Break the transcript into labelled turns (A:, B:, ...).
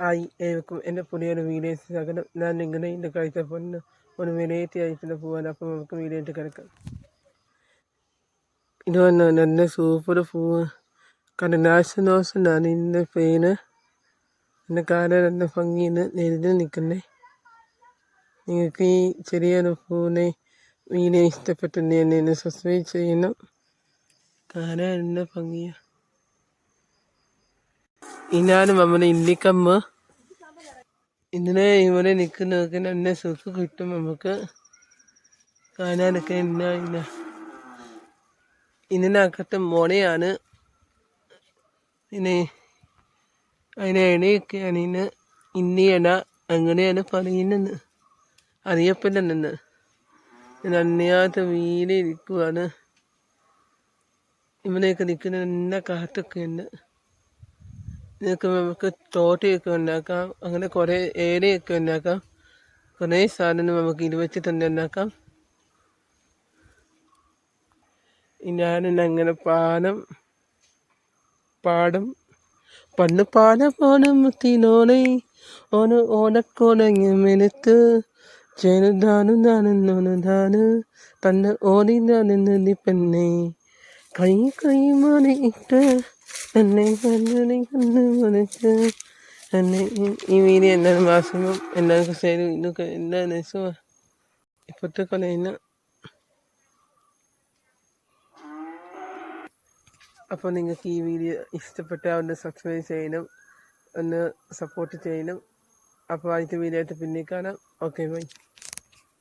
A: ആയി ഏവർക്കും എൻ്റെ പുതിയൊരു വീഡിയോസ് സ്വാഗതം. ഞാൻ നിങ്ങളുടെ ഇന്ന് കഴിച്ച പൊന്ന് ഒരു വെറൈറ്റി ആയിട്ടുള്ള പൂവാണ്. അപ്പോൾ നമുക്ക് വീഡിയോയിട്ട് കിടക്കാം. ഇത് വന്ന നല്ല സൂപ്പർ പൂവ് കടലാസനോസെന്നാണ് ഇതിൻ്റെ പേര്. എൻ്റെ കാണാൻ നല്ല ഭംഗിയിൽ എഴുതി നിൽക്കുന്നേ. നിങ്ങൾക്ക് ഈ ചെറിയൊരു പൂവിനെ വീഡിയോ ഇഷ്ടപ്പെട്ടിട്ടുണ്ടെങ്കിൽ എന്നെ സബ്സ്ക്രൈബ് ചെയ്യണം. കാണാൻ നല്ല ഭംഗിയാണ്. ഇതാണ് നമ്മുടെ ഇല്ലിക്കമ്മ. ഇവിടെ നിൽക്കുന്നതൊക്കെ നല്ല സുഖം കിട്ടും നമുക്ക് കാണാനൊക്കെ. ഇല്ല ഇതിനകത്ത് മുളയാണ്. പിന്നെ അതിന് ഇടയൊക്കെയാണ് ഇതിന് ഇന്നിയട അങ്ങനെയാണ് പറയുന്നത്, അറിയപ്പെടുന്നത്. നന്നാത്ത വീടിരിക്കുവാണ്. ഇവിടെയൊക്കെ നിൽക്കുന്ന നല്ല കാറ്റൊക്കെ ഉണ്ട്. ഇതൊക്കെ നമുക്ക് തോട്ടയൊക്കെ ഉണ്ടാക്കാം. അങ്ങനെ കുറേ ഏലയൊക്കെ ഉണ്ടാക്കാം. കുറേ സാധനം നമുക്ക് ഇത് വെച്ച് തന്നെ ഉണ്ടാക്കാം. ഞാനിന്ന് അങ്ങനെ പാടും പണ്ട് പാടമുത്തിനോടെ ഓടക്കുടങ്ങുമെടുത്ത് ചെറുതാനുതാനെന്നോതാണ് പണ്ട് ഓടിതാനെന്ന് പെണ്ണെ കൈ മാറിയിട്ട് എന്നെ കണ്ണു മറിച്ച് എന്നെ. ഈ വീഡിയോ എല്ലാവരും മാക്സിമം എല്ലാവർക്കും ഷെയർ ഇതൊക്കെ എല്ലാ ദിവസവും ഇപ്പോഴത്തെ കളയുന്ന. അപ്പോൾ നിങ്ങൾക്ക് ഈ വീഡിയോ ഇഷ്ടപ്പെട്ടാൽ ഒന്ന് സബ്സ്ക്രൈബ് ചെയ്യണം, ഒന്ന് സപ്പോർട്ട് ചെയ്യണം. അപ്പോൾ ആദ്യത്തെ വീഡിയോ ആയിട്ട് പിന്നെ കാണാം. Okay bye.